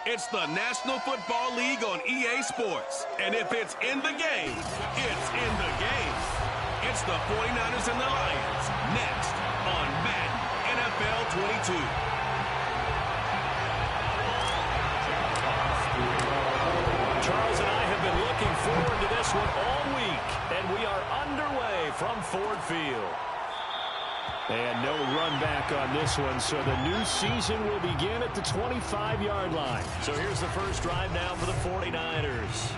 It's the National Football League on EA Sports. And if it's in the game, it's in the game. It's the 49ers and the Lions, next on Madden NFL 22. Charles and I have been looking forward to this one all week, and we are underway from Ford Field. And no run back on this one, so the new season will begin at the 25-yard line. So here's the first drive now for the 49ers.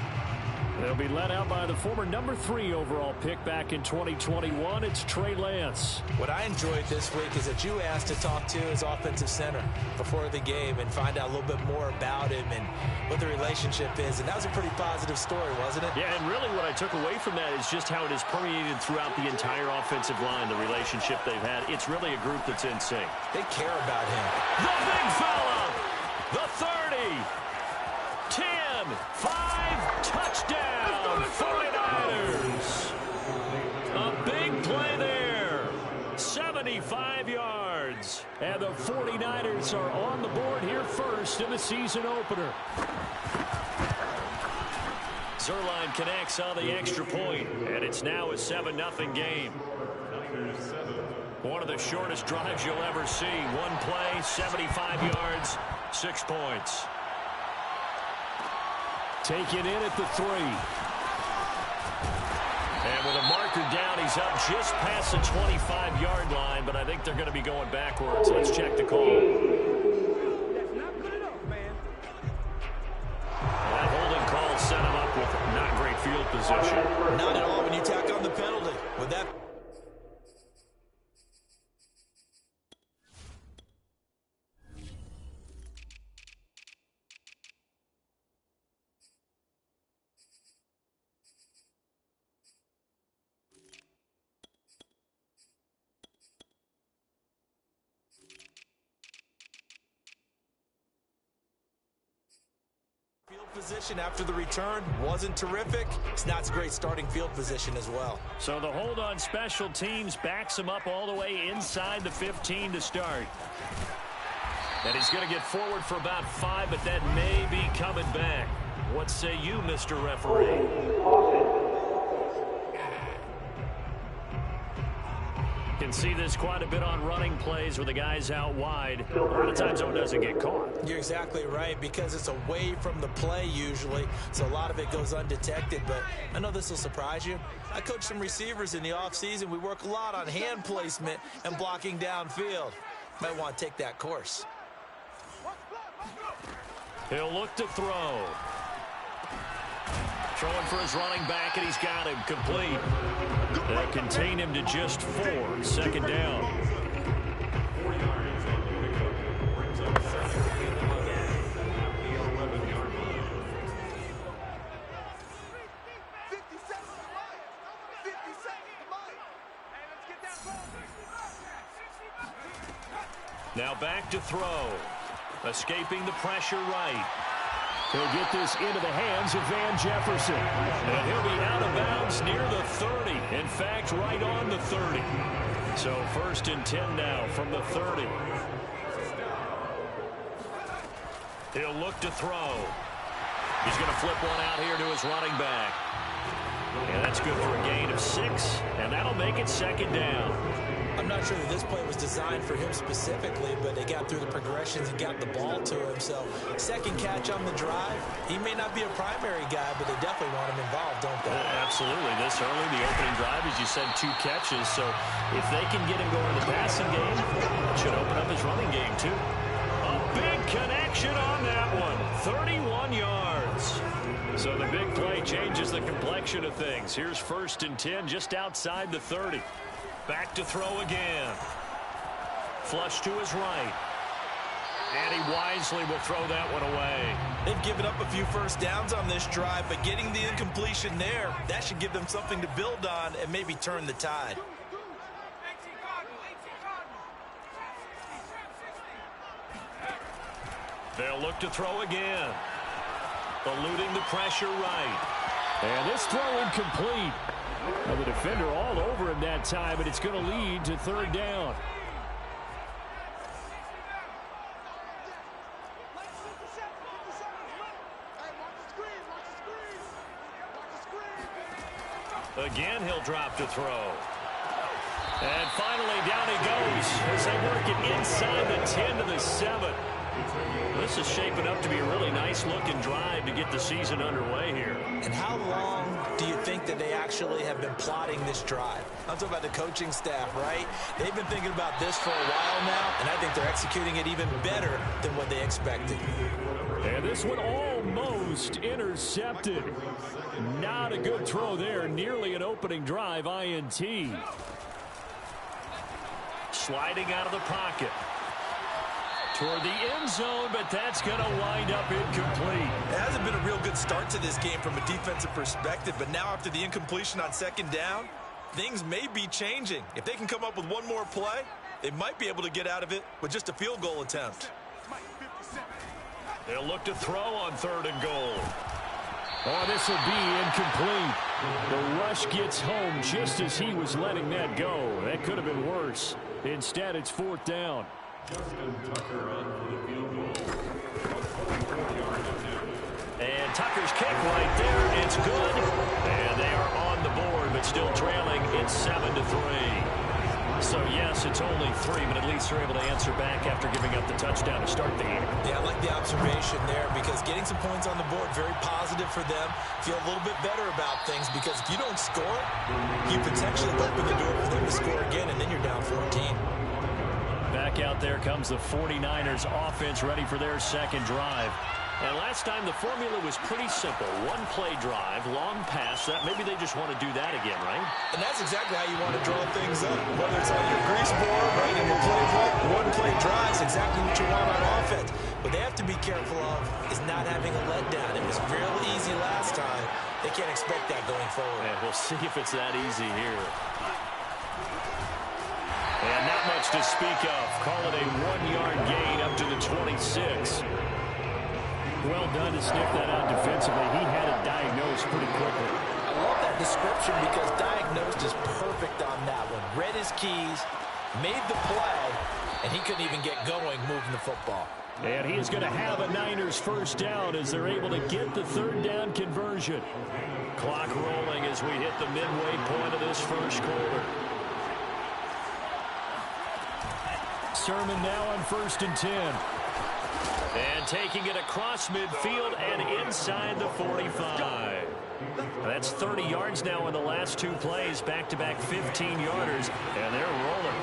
They'll be led out by the former number 3 overall pick back in 2021. It's Trey Lance. What I enjoyed this week is that you asked to talk to his offensive center before the game and find out a little bit more about him and what the relationship is. And that was a pretty positive story, wasn't it? Yeah, and really what I took away from that is just how it is permeated throughout the entire offensive line, the relationship they've had. It's really a group that's in sync. They care about him. The big fella, the 30, 10, 5, touchdown, 49ers. A big play there, 75 yards. And the 49ers are on the board here first in the season opener. Zerline connects on the extra point, and it's now a 7-0 game. One of the shortest drives you'll ever see. One play, 75 yards, 6 points. Taken in at the 3. And with a marker down, he's up just past the 25-yard line, but I think they're going to be going backwards. Let's check the call. That's not good enough, man. That holding call set him up with not great field position. Not at all when you tack on the penalty. With that. Position after the return wasn't terrific. It's not a great starting field position as well. So the hold on special teams backs him up all the way inside the 15 to start. And he's going to get forward for about 5, but that may be coming back. What say you, Mr. Referee? Can see this quite a bit on running plays where the guy's out wide. A lot of times though it doesn't get caught. You're exactly right, because it's away from the play usually, so a lot of it goes undetected. But I know this will surprise you. I coach some receivers in the offseason. We work a lot on hand placement and blocking downfield. Might want to take that course. He'll look to throw. Throwing for his running back, and he's got him complete. That contain him to just 4. Second down. Now back to throw. Escaping the pressure right. He'll get this into the hands of Van Jefferson. And he'll be out of bounds near the 30. In fact, right on the 30. So 1st and 10 now from the 30. He'll look to throw. He's going to flip one out here to his running back. And that's good for a gain of 6. And that'll make it second down. I'm not sure that this play was designed for him specifically, but they got through the progressions and got the ball to him. So, second catch on the drive. He may not be a primary guy, but they definitely want him involved, don't they? Absolutely. This early, the opening drive, as you said, 2 catches. So, if they can get him going in the passing game, it should open up his running game, too. A big connection on that one. 31 yards. So, the big play changes the complexion of things. Here's 1st and 10 just outside the 30. Back to throw again. Flush to his right. And he wisely will throw that one away. They've given up a few first downs on this drive, but getting the incompletion there, that should give them something to build on and maybe turn the tide. They'll look to throw again. Eluding the pressure right. And this throw incomplete. Now the defender all over him that time, and it's going to lead to 3rd down. Again, he'll drop to throw. And finally, down he goes as they work it inside the 10 to the 7. This is shaping up to be a really nice-looking drive to get the season underway here. And how long do you think that they actually have been plotting this drive? I'm talking about the coaching staff, right? They've been thinking about this for a while now, and I think they're executing it even better than what they expected. And this one almost intercepted. Not a good throw there. Nearly an opening drive INT. Sliding out of the pocket. Toward the end zone, but that's going to wind up incomplete. It hasn't been a real good start to this game from a defensive perspective, but now after the incompletion on second down, things may be changing. If they can come up with one more play, they might be able to get out of it with just a field goal attempt. They'll look to throw on 3rd and goal. Oh, this will be incomplete. The rush gets home just as he was letting that go. That could have been worse. Instead, it's 4th down. And Tucker's kick right there. It's good. And they are on the board, but still trailing. It's 7-3. So, yes, it's only 3, but at least they're able to answer back after giving up the touchdown to start the game. Yeah, I like the observation there because getting some points on the board, very positive for them. Feel a little bit better about things because if you don't score, you potentially open the door for them to score again, and then you're down 14. Back out there comes the 49ers offense ready for their second drive. And last time the formula was pretty simple. One-play drive, long pass. That maybe they just want to do that again, right? And that's exactly how you want to draw things up. Whether it's on your grease board, right, in your playbook, one-play drives, exactly what you want on offense. What they have to be careful of is not having a letdown. It was real easy last time. They can't expect that going forward. And we'll see if it's that easy here. And not much to speak of. Call it a 1-yard gain up to the 26. Well done to sniff that out defensively. He had it diagnosed pretty quickly. I love that description because diagnosed is perfect on that one. Read his keys, made the play, and he couldn't even get going moving the football. And he is going to have a Niners first down as they're able to get the 3rd down conversion. Clock rolling as we hit the midway point of this first quarter. Sermon now on 1st and 10. And taking it across midfield and inside the 45. That's 30 yards now in the last 2 plays. Back-to-back 15-yarders, and they're rolling.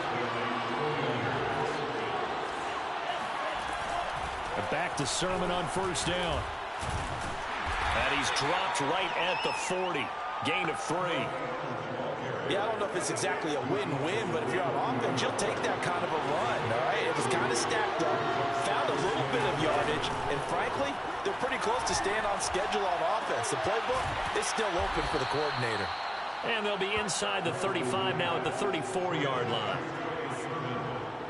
Back to Sermon on 1st down. And he's dropped right at the 40. Gain of 3. Yeah, I don't know if it's exactly a win-win, but if you're on offense, you'll take that kind of a run, all right? It was kind of stacked up, found a little bit of yardage, and frankly, they're pretty close to staying on schedule on offense. The playbook is still open for the coordinator. And they'll be inside the 35 now at the 34-yard line.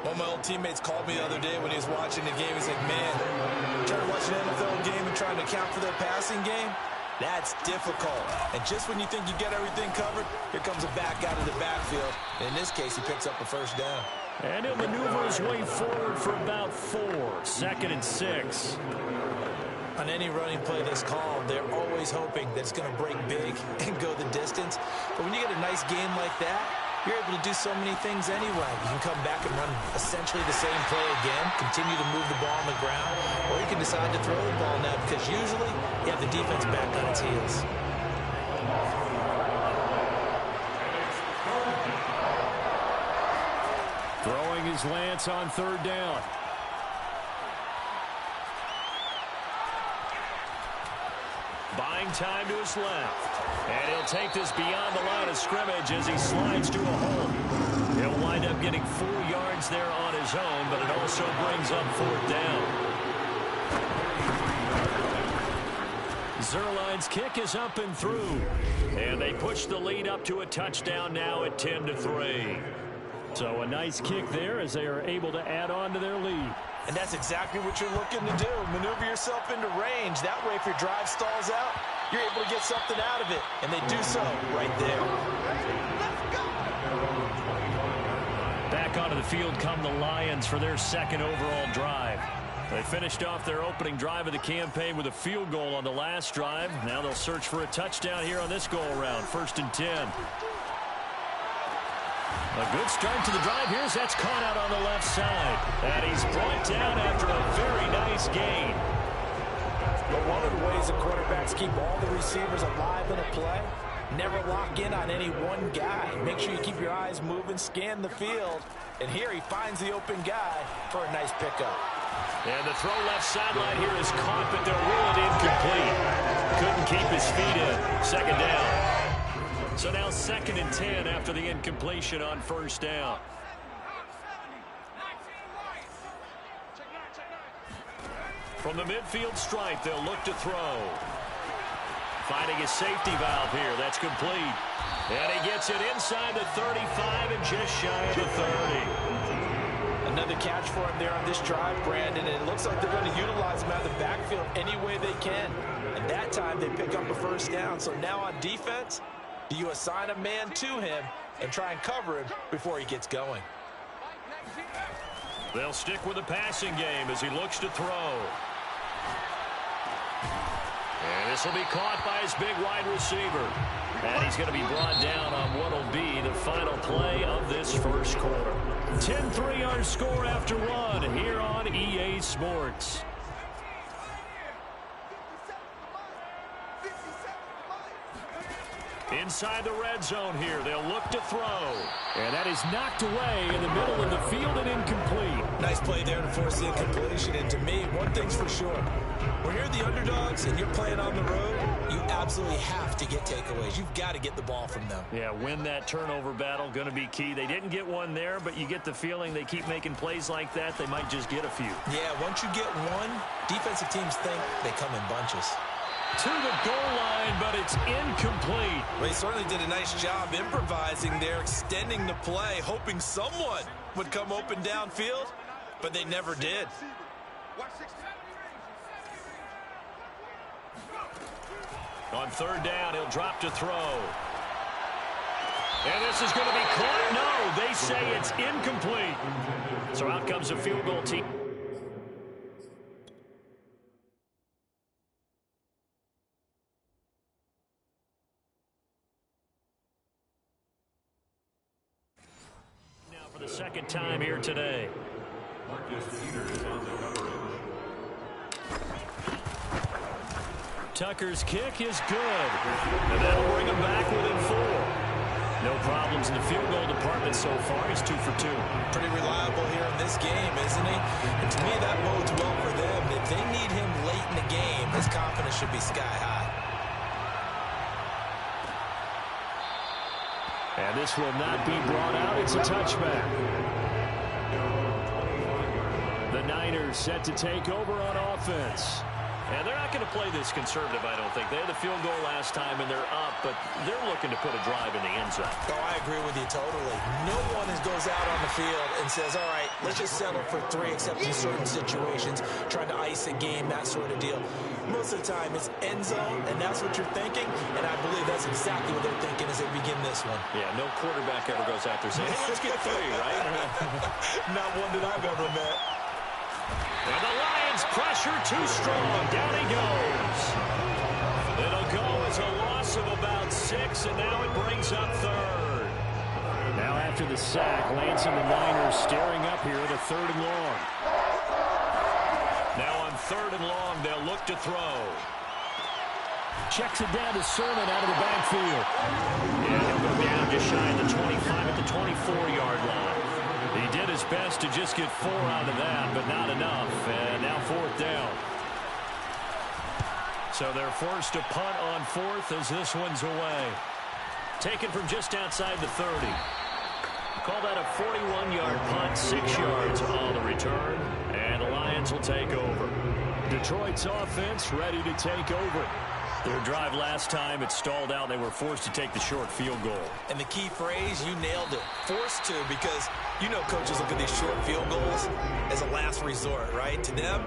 One of my old teammates called me the other day when he was watching the game. He's like, man, trying to watch an NFL game and trying to account for their passing game? That's difficult. And just when you think you get everything covered, here comes a back out of the backfield. And in this case, he picks up a first down. And he'll maneuver his way forward for about 4. 2nd and 6. On any running play that's called, they're always hoping that it's going to break big and go the distance. But when you get a nice game like that, you're able to do so many things anyway. You can come back and run essentially the same play again, continue to move the ball on the ground, or you can decide to throw the ball now because usually you have the defense back on its heels. Throwing his Lance on 3rd down. Buying time to his left. And he'll take this beyond the line of scrimmage as he slides to a hole. He'll wind up getting 4 yards there on his own, but it also brings up 4th down. Zerline's kick is up and through. And they push the lead up to a touchdown now at 10-3. So a nice kick there as they are able to add on to their lead. And that's exactly what you're looking to do. Maneuver yourself into range. That way, if your drive stalls out, you're able to get something out of it. And they do so right there. Back onto the field come the Lions for their 2nd overall drive. They finished off their opening drive of the campaign with a field goal on the last drive. Now they'll search for a touchdown here on this go-around. 1st and 10. A good start to the drive here as that's caught out on the left side. And he's brought down after a very nice gain. But one of the ways the quarterbacks keep all the receivers alive in a play, never lock in on any one guy. Make sure you keep your eyes moving, scan the field. And here he finds the open guy for a nice pickup. And the throw left sideline here is caught, but they'll rule it incomplete. Couldn't keep his feet in. 2nd down. So now 2nd and 10 after the incompletion on 1st down. From the midfield stripe, they'll look to throw. Finding his safety valve here. That's complete. And he gets it inside the 35 and just shy of the 30. Another catch for him there on this drive, Brandon. And it looks like they're going to utilize him out of the backfield any way they can. And that time they pick up a 1st down. So now on defense, do you assign a man to him and try and cover him before he gets going? They'll stick with the passing game as he looks to throw. And this will be caught by his big wide receiver. And he's going to be brought down on what will be the final play of this 1st quarter. 10-3 our score after 1 here on EA Sports. Inside the red zone here, they'll look to throw. And that is knocked away in the middle of the field and incomplete. Nice play there to force the incompletion. And to me, one thing's for sure. When you're the underdogs and you're playing on the road, you absolutely have to get takeaways. You've got to get the ball from them. Yeah, win that turnover battle, going to be key. They didn't get one there, but you get the feeling they keep making plays like that, they might just get a few. Yeah, once you get one, defensive teams think they come in bunches. To the goal line, but it's incomplete. Well, he certainly did a nice job improvising there, extending the play, hoping someone would come open downfield, but they never did. On 3rd down, he'll drop to throw. And this is going to be caught. No, they say it's incomplete. So out comes a field goal team. For the 2nd time here today. Tucker's kick is good. And that'll bring him back within 4. No problems in the field goal department so far. He's 2 for 2. Pretty reliable here in this game, isn't he? And to me, that bodes well for them. If they need him late in the game, his confidence should be sky high. And this will not be brought out. It's a touchback. The Niners set to take over on offense. And they're not going to play this conservative, I don't think. They had the field goal last time, and they're up, but they're looking to put a drive in the end zone. Oh, I agree with you totally. No one goes out on the field and says, all right, let's just settle for 3 except in certain situations, trying to ice a game, that sort of deal. Most of the time, it's end zone, and that's what you're thinking, and I believe that's exactly what they're thinking as they begin this one. Yeah, no quarterback ever goes out there saying, hey, let's get 3, right? Not one that I've ever met. And the Lions pressure too strong. Down he goes. It'll go as a loss of about 6, and now it brings up 3rd. Now after the sack, Lance and the Niners staring up here at a 3rd and long. Now on 3rd and long, they'll look to throw. Checks it down to Sermon out of the backfield. And he'll go down just shy of the 25 at the 24-yard line. He did his best to just get 4 out of that, but not enough. And now 4th down. So they're forced to punt on 4th as this one's away. Taken from just outside the 30. Call that a 41-yard punt, 6 yards on the return. And the Lions will take over. Detroit's offense ready to take over. Their drive last time, it stalled out. They were forced to take the short field goal. And the key phrase, you nailed it. Forced to, because you know coaches look at these short field goals as a last resort, right? To them,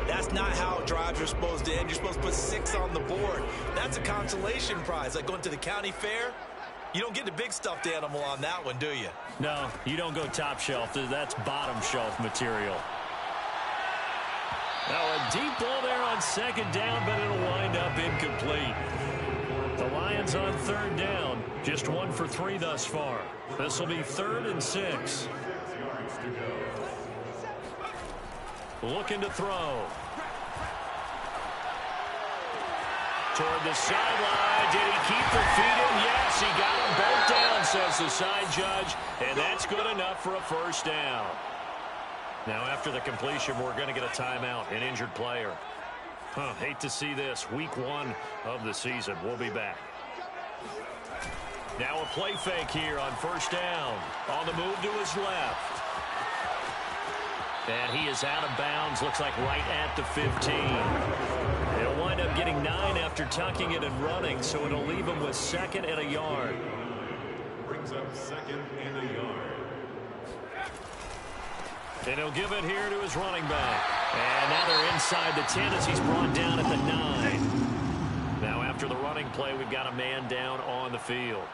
that's not how drives are supposed to end. You're supposed to put 6 on the board. That's a consolation prize. Like going to the county fair, you don't get the big stuffed animal on that one, do you? No, you don't go top shelf. That's bottom shelf material. Now a deep ball there on second down, but it'll wind up incomplete. The Lions on third down, just 1 for 3 thus far. This will be 3rd and 6. Looking to throw. Toward the sideline. Did he keep the feet in? Yes, he got them both down, says the side judge. And that's good enough for a first down. Now, after the completion, we're going to get a timeout, an injured player. Hate to see this. Week 1 of the season. We'll be back. Now a play fake here on first down. On the move to his left. And he is out of bounds. Looks like right at the 15. He'll wind up getting 9 after tucking it and running, so it'll leave him with 2nd and a yard. Brings up 2nd and a yard. And he'll give it here to his running back. And now they're inside the 10 as he's brought down at the 9. Now after the running play, we've got a man down on the field.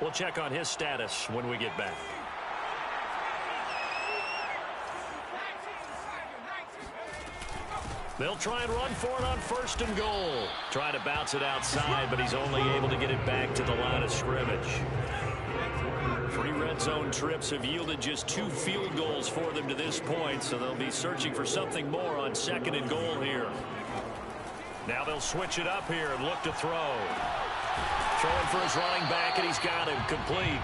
We'll check on his status when we get back. They'll try and run for it on 1st and goal. Try to bounce it outside, but he's only able to get it back to the line of scrimmage. 3 red zone trips have yielded just 2 field goals for them to this point, so they'll be searching for something more on 2nd and goal here. Now they'll switch it up here and look to throw. Throwing for his running back, and he's got him complete.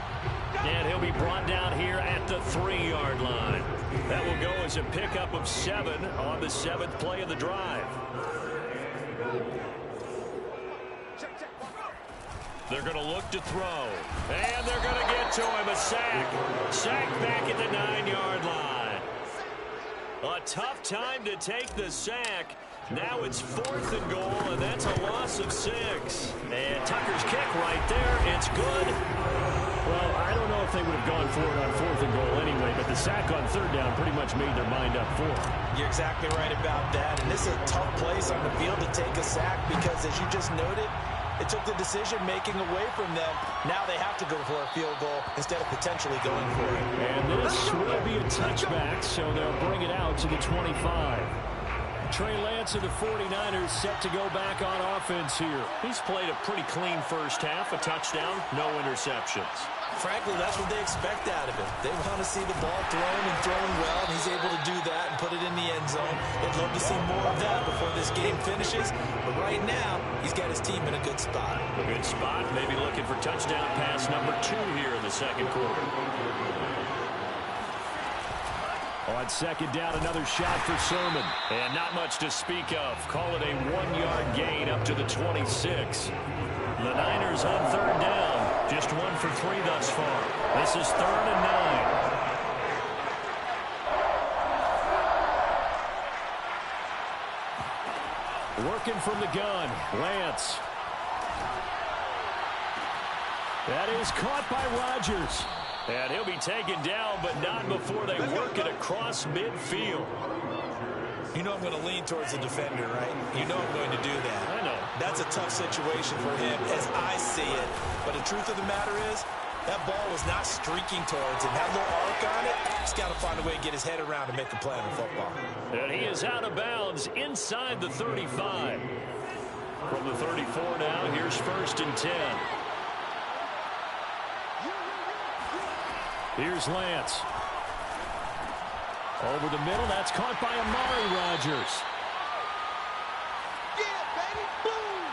And he'll be brought down here at the 3-yard line. That will go as a pickup of 7 on the 7th play of the drive. They're going to look to throw. And they're going to get to him. A sack. Sack back at the 9-yard line. A tough time to take the sack. Now it's 4th and goal, and that's a loss of 6. And Tucker's kick right there. It's good. Well, I don't know if they would have gone for it on 4th and goal anyway, but the sack on 3rd down pretty much made their mind up for it. You're exactly right about that. And this is a tough place on the field to take a sack because, as you just noted, it took the decision-making away from them. Now they have to go for a field goal instead of potentially going for it. And this will be a touchback, so they'll bring it out to the 25. Trey Lance of the 49ers set to go back on offense here. He's played a pretty clean first half, a touchdown, no interceptions. Frankly, that's what they expect out of him. They want to see the ball thrown and thrown well, and he's able to do that and put it in the end zone. They'd love to see more of that before this game finishes. But right now, he's got his team in a good spot. A good spot, maybe looking for touchdown pass number 2 here in the 2nd quarter. On 2nd down, another shot for Sermon. And not much to speak of. Call it a 1-yard gain up to the 26. The Niners on 3rd down. Just 1 for 3 thus far. This is 3rd and 9. Working from the gun, Lance. That is caught by Rodgers. And he'll be taken down, but not before they work it across midfield. You know I'm going to lean towards the defender, right? You know I'm going to do that. I know. That's a tough situation for him as I see it. But the truth of the matter is, that ball was not streaking towards him. That little arc on it, he's got to find a way to get his head around and make a play on football. And he is out of bounds inside the 35. From the 34 now, here's 1st and 10. Here's Lance. Over the middle, that's caught by Amari Rodgers. Yeah, baby, boom!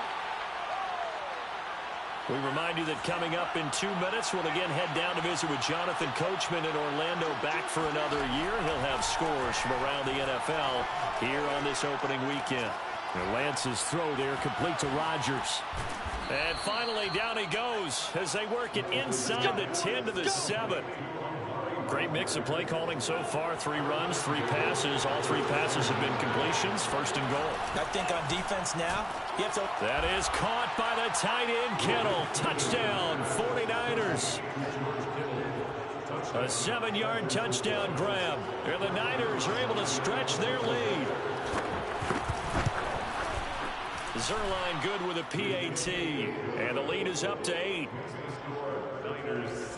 We remind you that coming up in 2 minutes, we'll again head down to visit with Jonathan Coachman in Orlando, back for another year. He'll have scores from around the NFL here on this opening weekend. And Lance's throw there complete to Rodgers. And finally, down he goes as they work it inside the 10 to the 7. Great mix of play calling so far. 3 runs, 3 passes. All 3 passes have been completions. 1st and goal. I think on defense now, you have to... That is caught by the tight end, Kittle. Touchdown, 49ers. A 7-yard touchdown grab. And the Niners are able to stretch their lead. Zerline good with a PAT. And the lead is up to 8.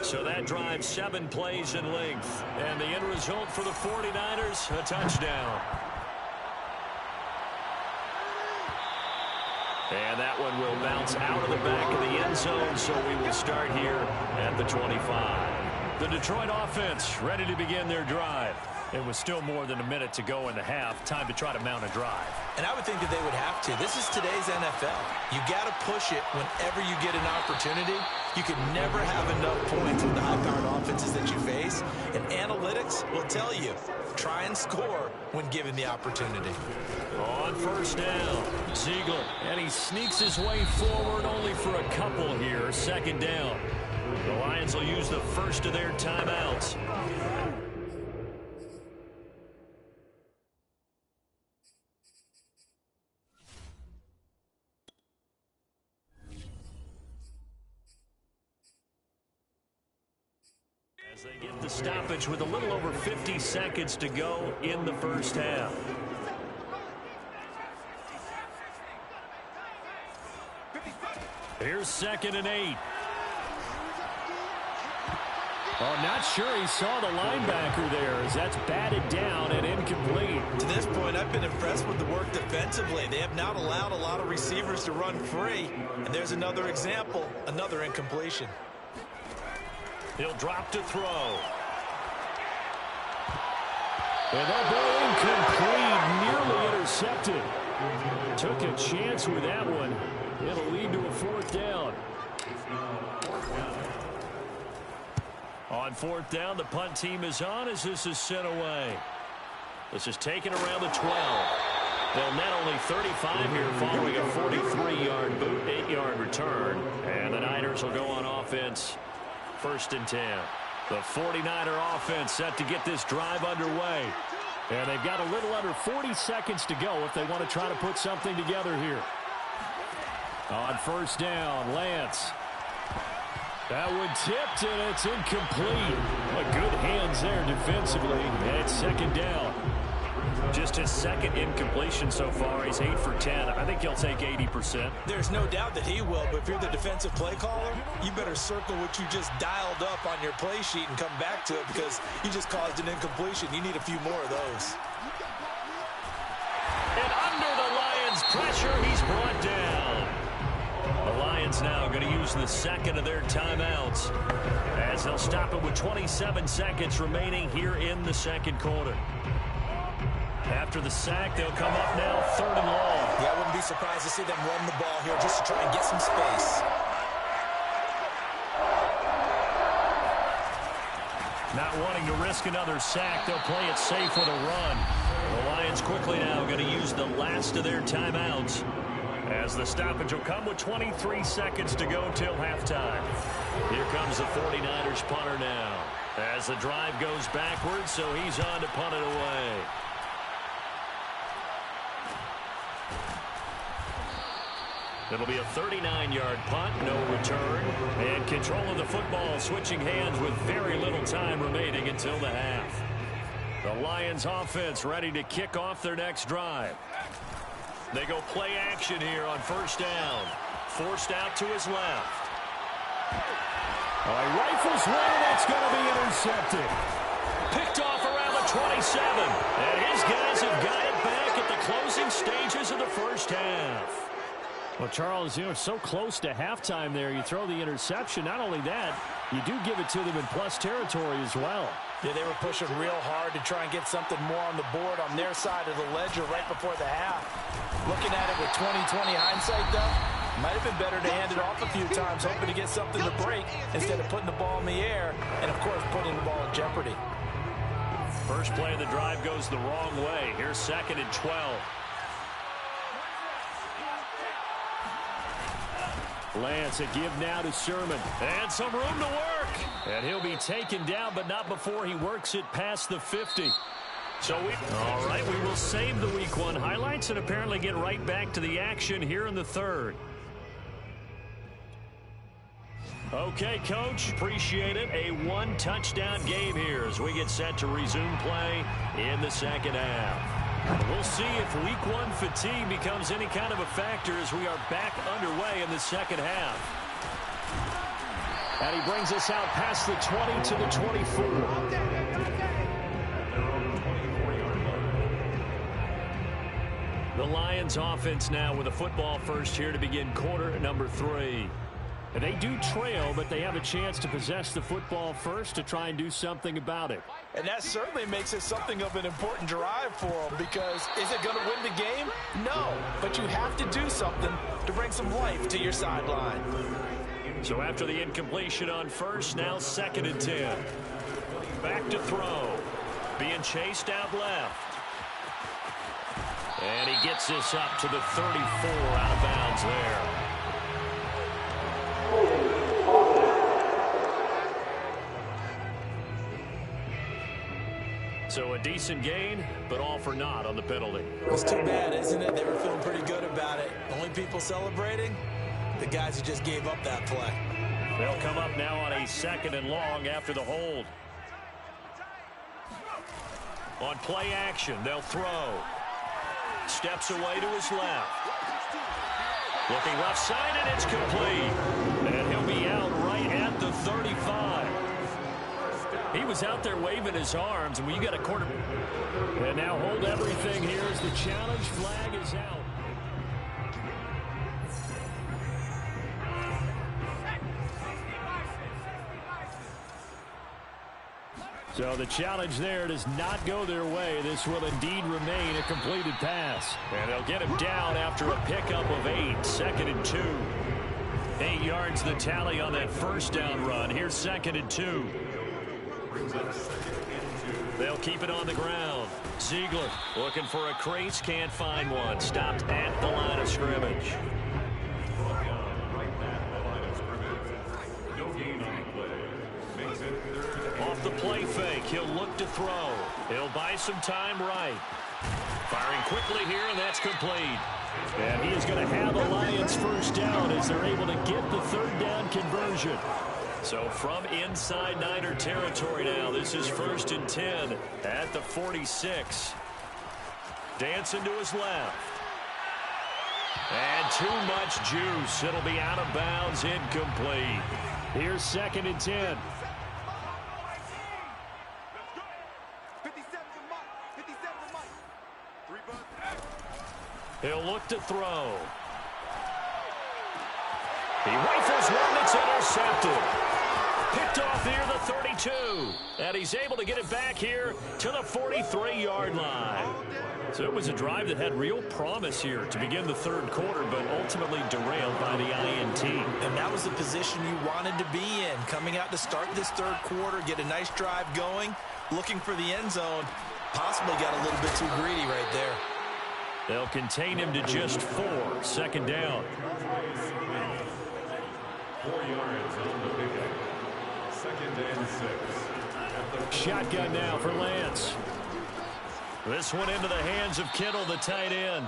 So that drives 7 plays in length. And the end result for the 49ers, a touchdown. And that one will bounce out of the back of the end zone, so we will start here at the 25. The Detroit offense ready to begin their drive. It was still more than a minute to go in the half. Time to try to mount a drive. And I would think that they would have to. This is today's NFL. You got to push it whenever you get an opportunity. You can never have enough points with the high-powered offenses that you face. And analytics will tell you, try and score when given the opportunity. On first down, Ziegler. And he sneaks his way forward only for a couple here. Second down. The Lions will use the first of their timeouts. As they get the stoppage with a little over 50 seconds to go in the first half. Here's 2nd and 8. Oh, not sure he saw the linebacker there as that's batted down and incomplete. To this point, I've been impressed with the work defensively. They have not allowed a lot of receivers to run free. And there's another example, another incompletion. He'll drop to throw. And that ball incomplete, nearly intercepted. Took a chance with that one. It'll lead to a 4th down. On 4th down, the punt team is on as this is sent away. This is taken around the 12. They'll net only 35 here following a 43-yard boot, 8-yard return. And the Niners will go on offense. 1st and 10. The 49er offense set to get this drive underway. And they've got a little under 40 seconds to go if they want to try to put something together here. On 1st down, Lance. That one tipped, and it's incomplete. But good hands there defensively, and it's 2nd down. Just his 2nd incompletion so far. He's 8 for 10. I think he'll take 80%. There's no doubt that he will, but if you're the defensive play caller, you better circle what you just dialed up on your play sheet and come back to it because you just caused an incompletion. You need a few more of those. And under the Lions' pressure, he's brought down. The Lions now going to use the 2nd of their timeouts as they'll stop it with 27 seconds remaining here in the 2nd quarter. After the sack, they'll come up now 3rd and long. Yeah, I wouldn't be surprised to see them run the ball here just to try and get some space. Not wanting to risk another sack, they'll play it safe with a run. The Lions quickly now going to use the last of their timeouts as the stoppage will come with 23 seconds to go till halftime. Here comes the 49ers punter now as the drive goes backwards, so he's on to punt it away. It'll be a 39-yard punt, no return, and control of the football switching hands with very little time remaining until the half. The Lions offense ready to kick off their next drive. They go play action here on 1st down. Forced out to his left. He rifles one, that's going to be intercepted. Picked off around the 27. And his guys have got it back at the closing stages of the first half. Well, Charles, so close to halftime there. You throw the interception. Not only that, you do give it to them in plus territory as well. Yeah, they were pushing real hard to try and get something more on the board on their side of the ledger right before the half. Looking at it with 20/20 hindsight, though, might have been better to hand it off a few times, hoping to get something to break instead of putting the ball in the air and, of course, putting the ball in jeopardy. First play of the drive goes the wrong way. Here's 2nd and 12. Lance, a give now to Sherman. And some room to work. And he'll be taken down, but not before he works it past the 50. All right, we will save the Week 1 highlights and apparently get right back to the action here in the 3rd. Okay, Coach, appreciate it. A 1-touchdown game here as we get set to resume play in the 2nd half. We'll see if Week 1 fatigue becomes any kind of a factor as we are back underway in the 2nd half. And he brings us out past the 20 to the 24. The Lions offense now with a football first here to begin quarter number 3. And they do trail, but they have a chance to possess the football first to try and do something about it. And that certainly makes it something of an important drive for them, because is it going to win the game? No, but you have to do something to bring some life to your sideline. So after the incompletion on first, now 2nd and 10. Back to throw. Being chased out left. And he gets this up to the 34, out of bounds there. So a decent gain, but all for naught on the penalty. It's too bad, isn't it? They were feeling pretty good about it. Only people celebrating? The guys who just gave up that play. They'll come up now on a 2nd and long after the hold. On play action, they'll throw. Steps away to his left. Looking left side, and it's complete. And he'll be out right at the 35. He was out there waving his arms, and when you got a quarter. And now hold everything here as the challenge flag is out. So the challenge there does not go their way. This will indeed remain a completed pass. And they'll get him down after a pickup of 8. 2nd and 2. 8 yards the tally on that first down run. Here's 2nd and 2. They'll keep it on the ground. Ziegler looking for a crease, can't find one. Stopped at the line of scrimmage. Off the play fake, he'll look to throw. He'll buy some time right. Firing quickly here, and that's complete. And he is going to have the Lions first down as they're able to get the 3rd down conversion. So from inside Niner territory now, this is 1st and 10 at the 46. Dancing to his left. And too much juice. It'll be out of bounds, incomplete. Here's 2nd and 10. He'll look to throw. He rifles one that's intercepted. Picked off near the 32. And he's able to get it back here to the 43-yard line. So it was a drive that had real promise here to begin the 3rd quarter, but ultimately derailed by the INT. And that was the position you wanted to be in. Coming out to start this 3rd quarter, get a nice drive going, looking for the end zone. Possibly got a little bit too greedy right there. They'll contain him to just 4. 2nd down. 4 yards on the pickup. 2nd and 6. Shotgun now for Lance. This one into the hands of Kittle, the tight end.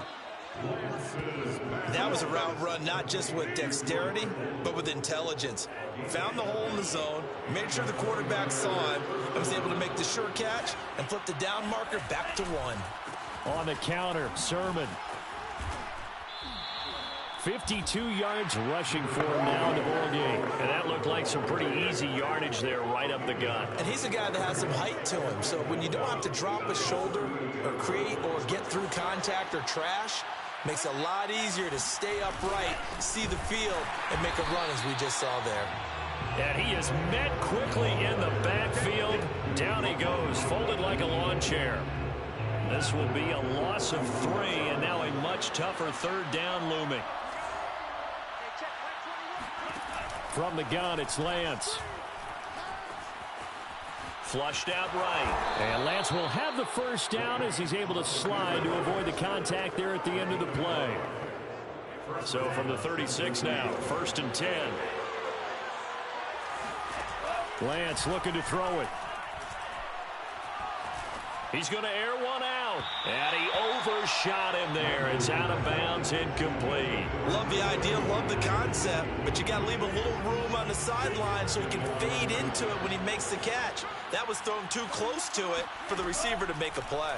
That was a route run not just with dexterity, but with intelligence. Found the hole in the zone, made sure the quarterback saw him, and was able to make the sure catch and flip the down marker back to 1. On the counter, Sermon. 52 yards rushing for him now in the ball game. And that looked like some pretty easy yardage there right up the gut. And he's a guy that has some height to him. So when you don't have to drop a shoulder or create or get through contact or trash, makes it a lot easier to stay upright, see the field, and make a run as we just saw there. And he is met quickly in the backfield. Down he goes, folded like a lawn chair. This will be a loss of 3, and now a much tougher 3rd down looming. From the gun, it's Lance. Flushed out right. And Lance will have the first down as he's able to slide to avoid the contact there at the end of the play. So from the 36 now, 1st and 10. Lance looking to throw it. He's going to air one out. And he overshot him there. It's out of bounds, incomplete. Love the idea, love the concept, but you got to leave a little room on the sideline so he can fade into it when he makes the catch. That was thrown too close to it for the receiver to make a play.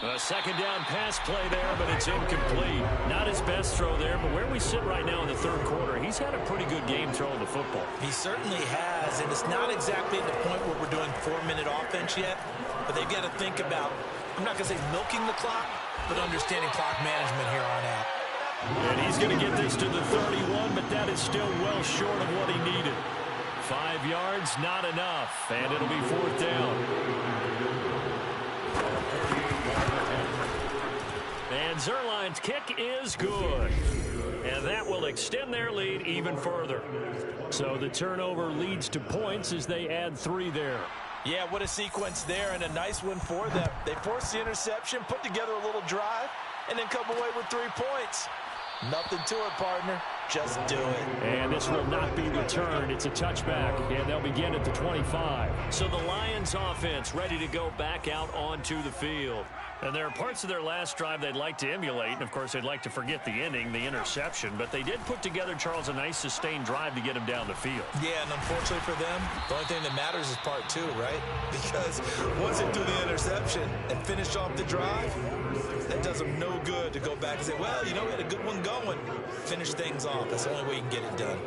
A 2nd down pass play there, but it's incomplete. Not his best throw there, but where we sit right now in the 3rd quarter, he's had a pretty good game throwing the football. He certainly has, and it's not exactly at the point where we're doing 4-minute offense yet, but they've got to think about, I'm not going to say milking the clock, but understanding clock management here on out. And he's going to get this to the 31, but that is still well short of what he needed. 5 yards, not enough, and it'll be 4th down. And Zerline's kick is good. And that will extend their lead even further. So the turnover leads to points as they add 3 there. Yeah, what a sequence there, and a nice one for them. They forced the interception, put together a little drive, and then come away with 3 points. Nothing to it, partner. Just do it. And this will not be returned. It's a touchback, and they'll begin at the 25. So the Lions offense ready to go back out onto the field. And there are parts of their last drive they'd like to emulate, and of course they'd like to forget the ending, the interception, but they did put together, Charles, a nice sustained drive to get him down the field. Yeah, and unfortunately for them, the only thing that matters is part 2, right? Because once they do the interception and finish off the drive, that does them no good to go back and say, well, you know, we had a good one going. Finish things off. That's the only way you can get it done.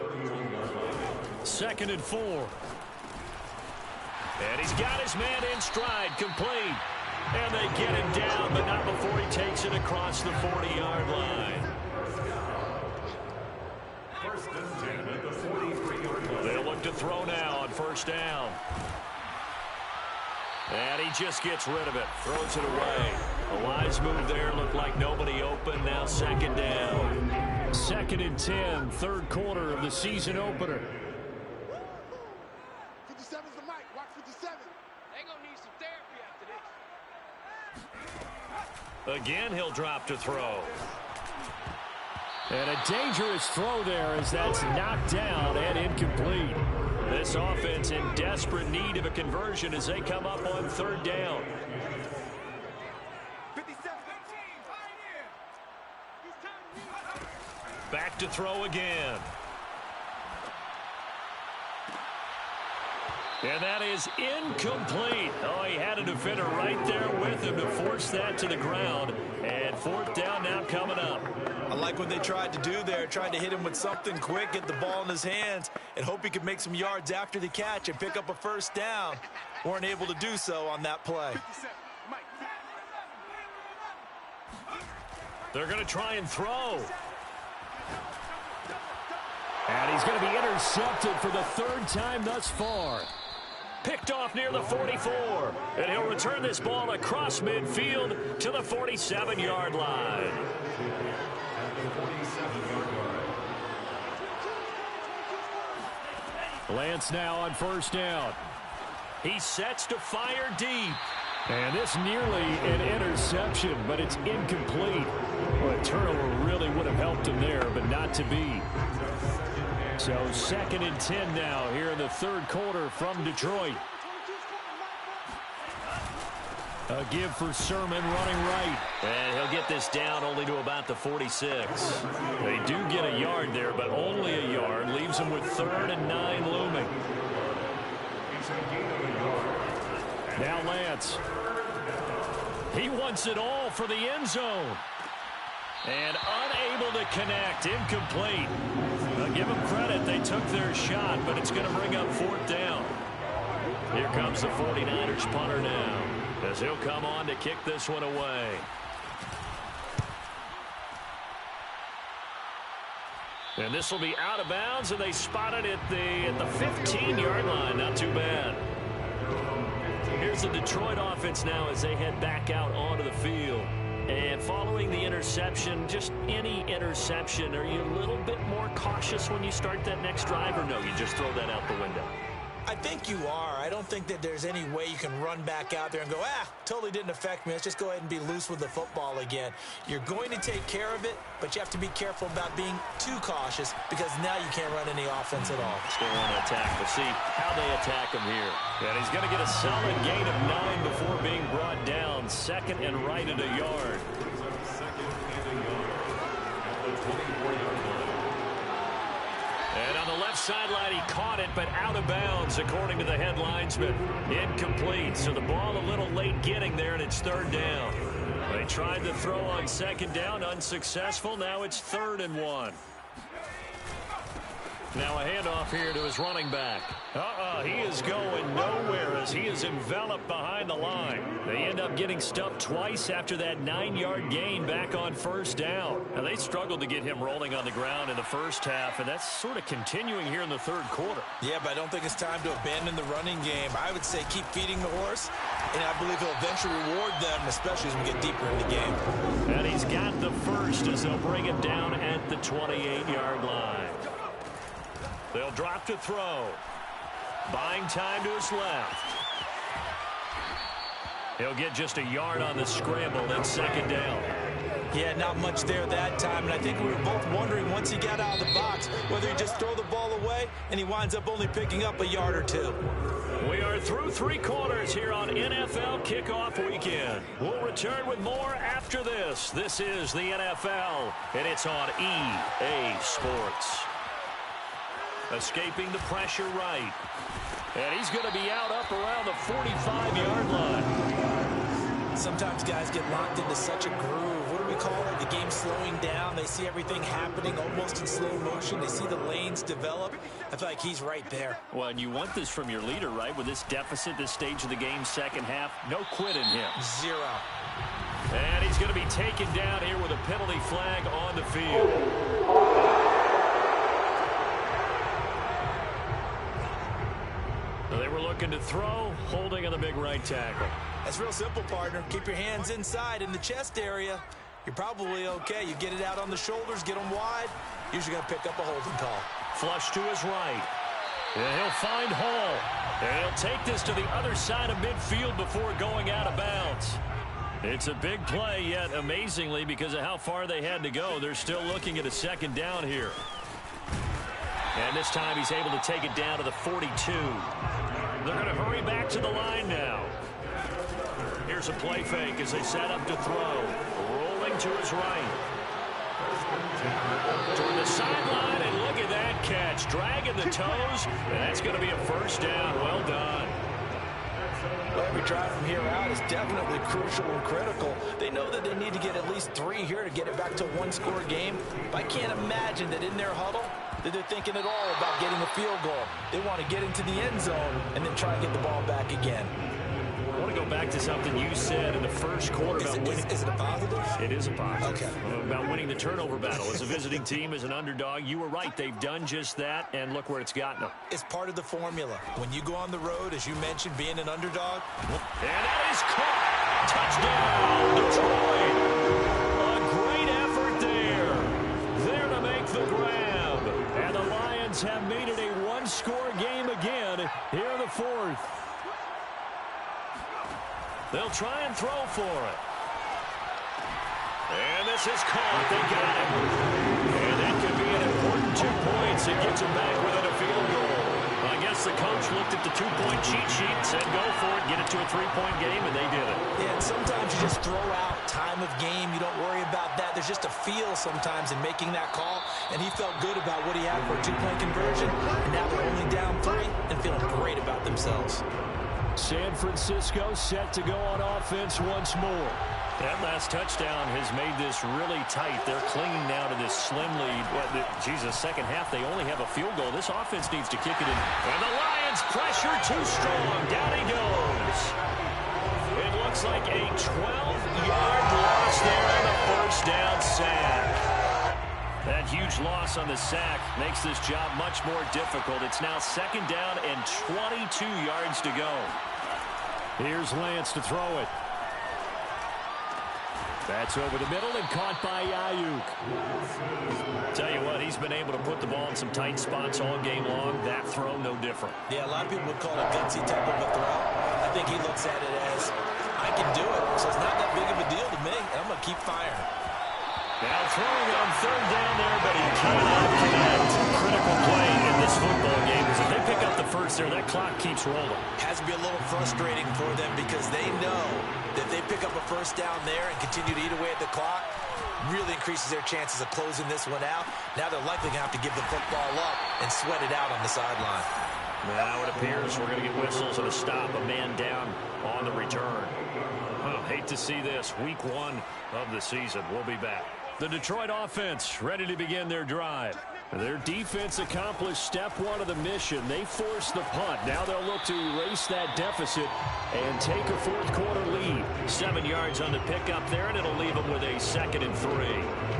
2nd and 4. And he's got his man in stride, complete. And they get him down, but not before he takes it across the 40-yard line. They'll look to throw now on 1st down. And he just gets rid of it, throws it away. A wise move there, looked like nobody open. Now 2nd down. 2nd and 10, 3rd quarter of the season opener. 57's the mic. Watch 57. They're going to need some therapy after this. Again, he'll drop to throw. And a dangerous throw there as that's knocked down and incomplete. This offense in desperate need of a conversion as they come up on 3rd down. 57. Back to throw again. And that is incomplete. Oh, he had a defender right there with him to force that to the ground. And 4th down now coming up. I like what they tried to do there, tried to hit him with something quick, get the ball in his hands, and hope he could make some yards after the catch and pick up a 1st down. Weren't able to do so on that play. They're going to try and throw. And he's going to be intercepted for the 3rd time thus far. Picked off near the 44. And he'll return this ball across midfield to the 47-yard line. Lance now on 1st down. He sets to fire deep. And this nearly an interception, but it's incomplete. Well, a turnover really would have helped him there, but not to be. So 2nd and 10 now here in the 3rd quarter from Detroit. A give for Sermon running right. And he'll get this down only to about the 46. They do get a yard there, but only a yard. Leaves them with 3rd and 9 looming. Now Lance. He wants it all for the end zone. And unable to connect. Incomplete. I'll give them credit. They took their shot, but it's going to bring up 4th down. Here comes the 49ers punter now, as he'll come on to kick this one away. And this will be out of bounds, and they spot it at the 15-yard line. Not too bad. Here's the Detroit offense now as they head back out onto the field. And following the interception, just any interception, are you a little bit more cautious when you start that next drive, or no, you just throw that out the window? I think you are. I don't think that there's any way you can run back out there and go, totally didn't affect me. Let's just go ahead and be loose with the football again. You're going to take care of it, but you have to be careful about being too cautious because now you can't run any offense at all. Still want to attack. We'll see how they attack him here. And he's going to get a solid gain of 9 before being brought down. 2nd and right at a yard. And on the left sideline, he caught it, but out of bounds, according to the head linesman. Incomplete. So the ball a little late getting there, and it's 3rd down. They tried to throw on 2nd down, unsuccessful. Now it's 3rd and 1. Now a handoff here to his running back. He is going nowhere as he is enveloped behind the line. They end up getting stuffed twice after that 9-yard gain back on first down. Now they struggled to get him rolling on the ground in the first half, and that's sort of continuing here in the third quarter. Yeah, but I don't think it's time to abandon the running game. I would say keep feeding the horse, and I believe he'll eventually reward them, especially as we get deeper in the game. And he's got the first as they'll bring him down at the 28-yard line. They'll drop to throw. Buying time to his left. He'll get just a yard on the scramble, then second down. Yeah, not much there that time, and I think we were both wondering once he got out of the box whether he'd just throw the ball away, and he winds up only picking up a yard or two. We are through 3 quarters here on NFL Kickoff Weekend. We'll return with more after this. This is the NFL, and it's on EA Sports. Escaping the pressure right. And he's going to be out up around the 45-yard line. Sometimes guys get locked into such a groove. What do we call it? The game slowing down. They see everything happening almost in slow motion. They see the lanes develop. I feel like he's right there. Well, and you want this from your leader, right? With this deficit, this stage of the game, second half, no quit in him. 0. And he's going to be taken down here with a penalty flag on the field. They were looking to throw, holding on the big right tackle. That's real simple, partner. Keep your hands inside in the chest area. You're probably okay. You get it out on the shoulders, get them wide. Usually going to pick up a holding call. Flush to his right. And he'll find Hall. And he'll take this to the other side of midfield before going out of bounds. It's a big play, yet amazingly, because of how far they had to go, they're still looking at a second down here. And this time he's able to take it down to the 42. They're going to hurry back to the line now. Here's a play fake as they set up to throw. Rolling to his right. Toward the sideline, and look at that catch. Dragging the toes, and that's going to be a first down. Well done. Well, every drive from here out is definitely crucial and critical. They know that they need to get at least 3 here to get it back to a 1-score game. But I can't imagine that in their huddle that they're thinking at all about getting a field goal. They want to get into the end zone and then try and get the ball back again. I want to go back to something you said in the first quarter about winning. Is it a positive? It is a positive. Okay. About winning the turnover battle. As a visiting team, as an underdog, you were right. They've done just that, and look where it's gotten them. It's part of the formula. When you go on the road, as you mentioned, being an underdog. And that is caught. Touchdown, Detroit. A great effort there. There to make the grab. And the Lions have made it a 1-score game again here in the 4th. They'll try and throw for it. And this is caught. They got it. And that could be an important 2 points. It gets them back within a field goal. I guess the coach looked at the 2-point cheat sheet and said, go for it, get it to a 3-point game, and they did it. Yeah, and sometimes you just throw out time of game. You don't worry about that. There's just a feel sometimes in making that call, and he felt good about what he had for a 2-point conversion, and now they're only down 3 and feeling great about themselves. San Francisco set to go on offense once more. That last touchdown has made this really tight. They're clinging now to this slim lead. Jesus, second half, they only have a field goal. This offense needs to kick it in. And the Lions pressure too strong. Down he goes. It looks like a 12-yard loss there on the first down sack. That huge loss on the sack makes this job much more difficult. It's now second down and 22 yards to go. Here's Lance to throw it. That's over the middle and caught by Ayuk. Tell you what, he's been able to put the ball in some tight spots all game long. That throw, no different. Yeah, a lot of people would call it a gutsy type of a throw. I think he looks at it as, I can do it, so it's not that big of a deal to me, and I'm going to keep firing. Now throwing on third down there, but he cannot connect. Critical play in this football game because if they pick up the first there, that clock keeps rolling. Has to be a little frustrating for them because they know that if they pick up a first down there and continue to eat away at the clock, really increases their chances of closing this one out. Now they're likely going to have to give the football up and sweat it out on the sideline. Now it appears we're going to get whistles and a stop, a man down on the return. Hate to see this. Week 1 of the season. We'll be back. The Detroit offense ready to begin their drive. Their defense accomplished step one of the mission. They forced the punt. Now they'll look to erase that deficit and take a fourth-quarter lead. 7 yards on the pickup there, and it'll leave them with a 2nd and 3.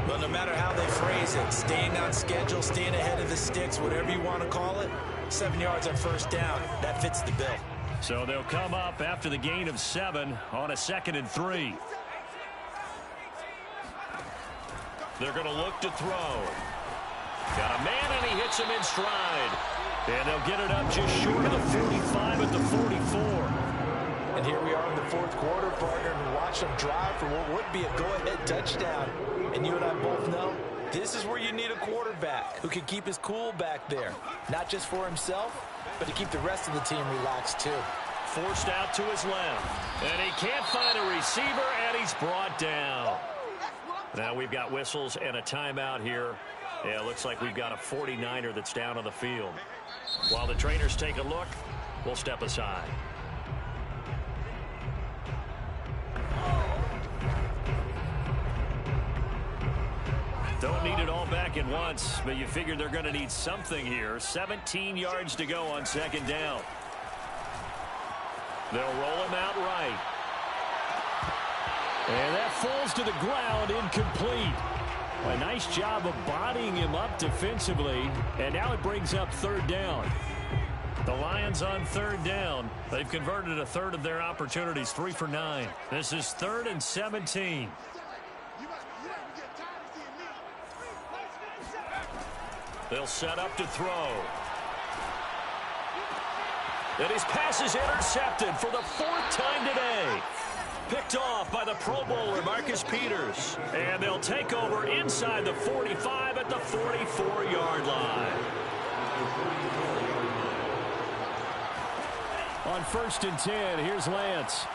Well, no matter how they phrase it, staying on schedule, staying ahead of the sticks, whatever you want to call it, 7 yards on first down, that fits the bill. So they'll come up after the gain of 7 on a 2nd and 3. They're going to look to throw. Got a man, and he hits him in stride. And they'll get it up just short of the 45 at the 44. And here we are in the fourth quarter, partner, and watch them drive for what would be a go-ahead touchdown. And you and I both know this is where you need a quarterback who can keep his cool back there. Not just for himself, but to keep the rest of the team relaxed, too. Forced out to his left. And he can't find a receiver, and he's brought down. Now we've got whistles and a timeout here. Yeah, it looks like we've got a 49er that's down on the field. While the trainers take a look, we'll step aside. Don't need it all back at once, but you figure they're going to need something here. 17 yards to go on 2nd down. They'll roll him out right. And that falls to the ground, incomplete. A nice job of bodying him up defensively, and now it brings up 3rd down. The Lions on 3rd down. They've converted a third of their opportunities, 3 for 9. This is 3rd and 17. They'll set up to throw. And his pass is intercepted for the 4th time today. Picked off by the Pro Bowler, Marcus Peters. And they'll take over inside the 45 at the 44-yard line. On 1st and 10, here's Lance.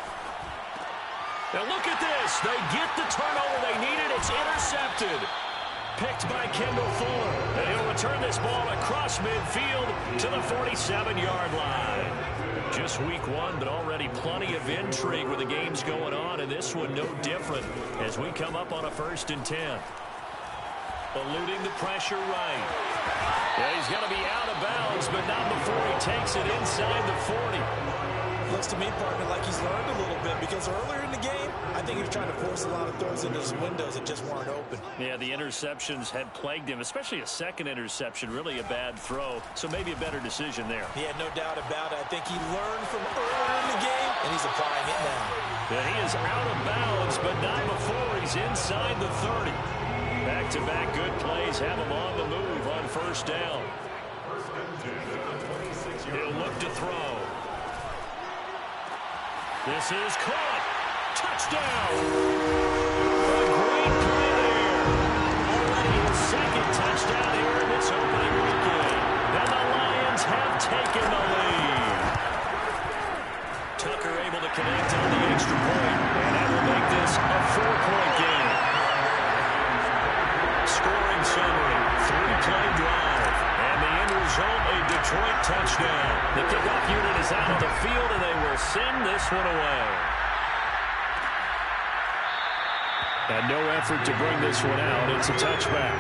Now look at this. They get the turnover they needed. It's intercepted. Picked by Kendall Fuller. And he'll return this ball across midfield to the 47-yard line. Just week 1, but already plenty of intrigue with the games going on, and this one no different as we come up on a 1st and 10. Eluding the pressure right. Yeah, he's going to be out of bounds, but not before he takes it inside the 40. Looks to me, partner, like he's learned a little bit, because earlier in the game, I think he was trying to force a lot of throws into some windows that just weren't open. Yeah, the interceptions had plagued him, especially a 2nd interception, really a bad throw, so maybe a better decision there. Yeah, no doubt about it. I think he learned from earlier in the game, and he's applying it now. Yeah, he is out of bounds, but not before he's inside the 30. Back-to-back good plays have him on the move on 1st down. He'll look to throw. This is caught. Touchdown. A great play there. Already his 2nd touchdown here in this opening weekend. And the Lions have taken the lead. Tucker able to connect on the extra point. And that will make this a 4-point game. Scoring summary. 3-play drive. And the end result, a Detroit touchdown. The kickoff unit is out of the field, and they will send this one away. And no effort to bring this one out. It's a touchback.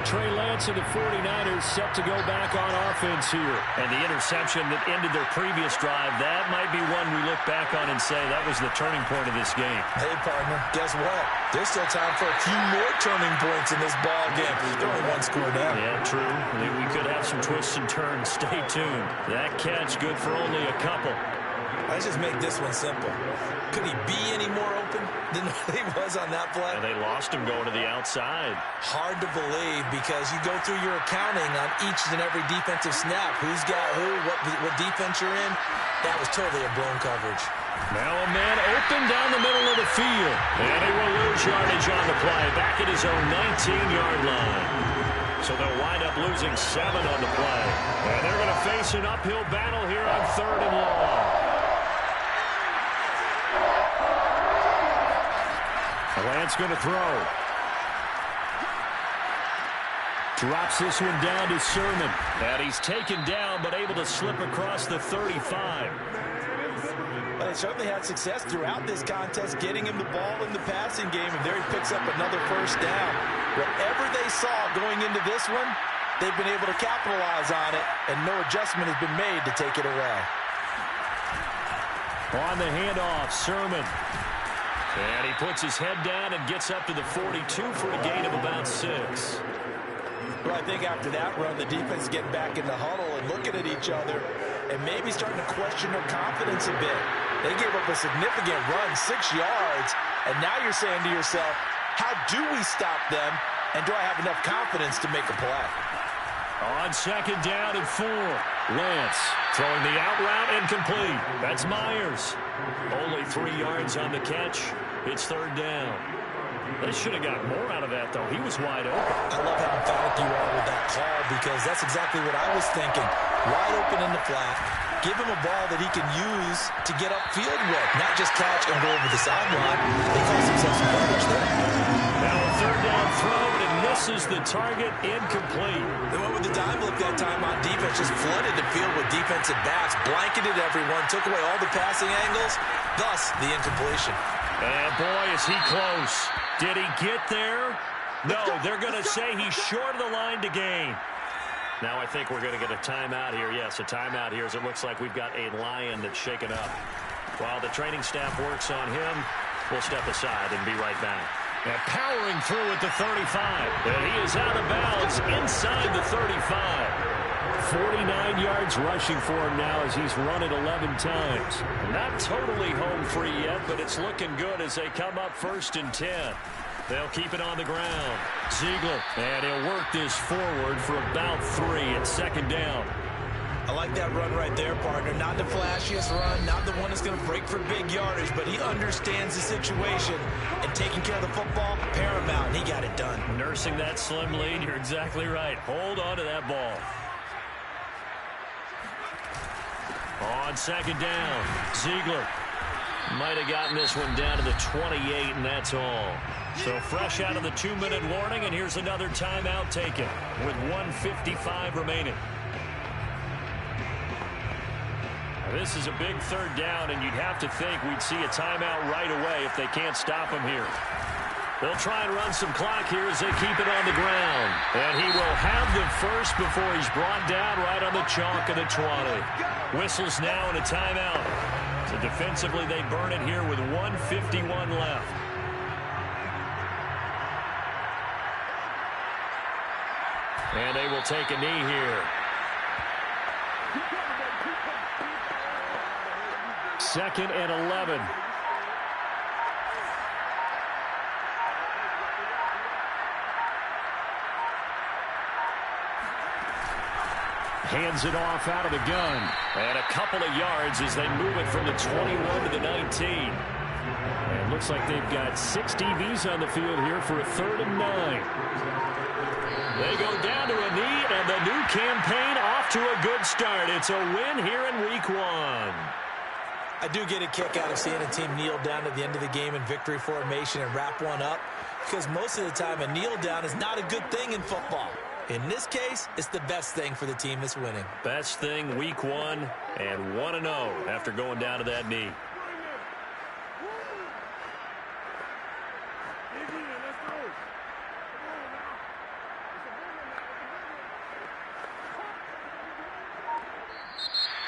Trey Lance and the 49ers set to go back on offense here. And the interception that ended their previous drive, that might be one we look back on and say that was the turning point of this game. Hey, partner, guess what? There's still time for a few more turning points in this ball game. They're only 1 score down. Yeah, true. We could have some twists and turns. Stay tuned. That catch good for only a couple. Let's just make this one simple. Could he be any more open than he was on that play? And they lost him going to the outside. Hard to believe, because you go through your accounting on each and every defensive snap. Who's got who, what defense you're in. That was totally a blown coverage. Now a man open down the middle of the field. And he will lose yardage on the play. Back at his own 19-yard line. So they'll wind up losing 7 on the play. And they're going to face an uphill battle here on 3rd and long. Lance going to throw. Drops this one down to Sermon. And he's taken down, but able to slip across the 35. Well, he certainly had success throughout this contest, getting him the ball in the passing game, and there he picks up another first down. Whatever they saw going into this one, they've been able to capitalize on it, and no adjustment has been made to take it away. On the handoff, Sermon. And he puts his head down and gets up to the 42 for a gain of about 6. Well, I think after that run, the defense is getting back in the huddle and looking at each other and maybe starting to question their confidence a bit. They gave up a significant run, 6 yards, and now you're saying to yourself, how do we stop them, and do I have enough confidence to make a play? On second down and 4, Lance throwing the out route incomplete. That's Myers. Only 3 yards on the catch. It's third down. They should have got more out of that, though. He was wide open. I love how emphatic you are with that call because that's exactly what I was thinking. Wide open in the flat. Give him a ball that he can use to get upfield with, not just catch and go over the sideline. They cost themselves some yardage there. Now a third down throw, and it misses the target, incomplete. They went with the dime look that time on defense, just flooded the field with defensive backs, blanketed everyone, took away all the passing angles, thus the incompletion. And boy, is he close. Did he get there? No, they're going to say he's short of the line to gain. Now I think we're going to get a timeout here. Yes, a timeout here as it looks like we've got a Lion that's shaken up. While the training staff works on him, we'll step aside and be right back. And powering through at the 35. And he is out of bounds inside the 35. 49 yards rushing for him now as he's run it 11 times. Not totally home free yet, but it's looking good as they come up 1st and 10. They'll keep it on the ground. Ziegler, and he'll work this forward for about 3 at second down. I like that run right there, partner. Not the flashiest run, not the one that's going to break for big yardage, but he understands the situation, and taking care of the football, paramount, and he got it done. Nursing that slim lead, you're exactly right. Hold on to that ball. On second down, Ziegler might have gotten this one down to the 28, and that's all. So fresh out of the 2-minute warning, and here's another timeout taken with 1:55 remaining. Now, this is a big third down, and you'd have to think we'd see a timeout right away if they can't stop him here. They'll try and run some clock here as they keep it on the ground. And he will have the first before he's brought down right on the chalk of the 20. Whistles now and a timeout. So defensively, they burn it here with 1:51 left. And they will take a knee here. Second and 11. Hands it off out of the gun. And a couple of yards as they move it from the 21 to the 19. And it looks like they've got 6 DBs on the field here for a 3rd and 9. They go down to a knee, and the new campaign off to a good start. It's a win here in week 1. I do get a kick out of seeing a team kneel down at the end of the game in victory formation and wrap one up, because most of the time a kneel down is not a good thing in football. In this case, it's the best thing for the team that's winning. Best thing week 1 and 1-0 after going down to that knee.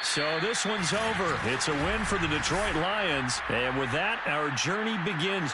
So this one's over. It's a win for the Detroit Lions. And with that, our journey begins.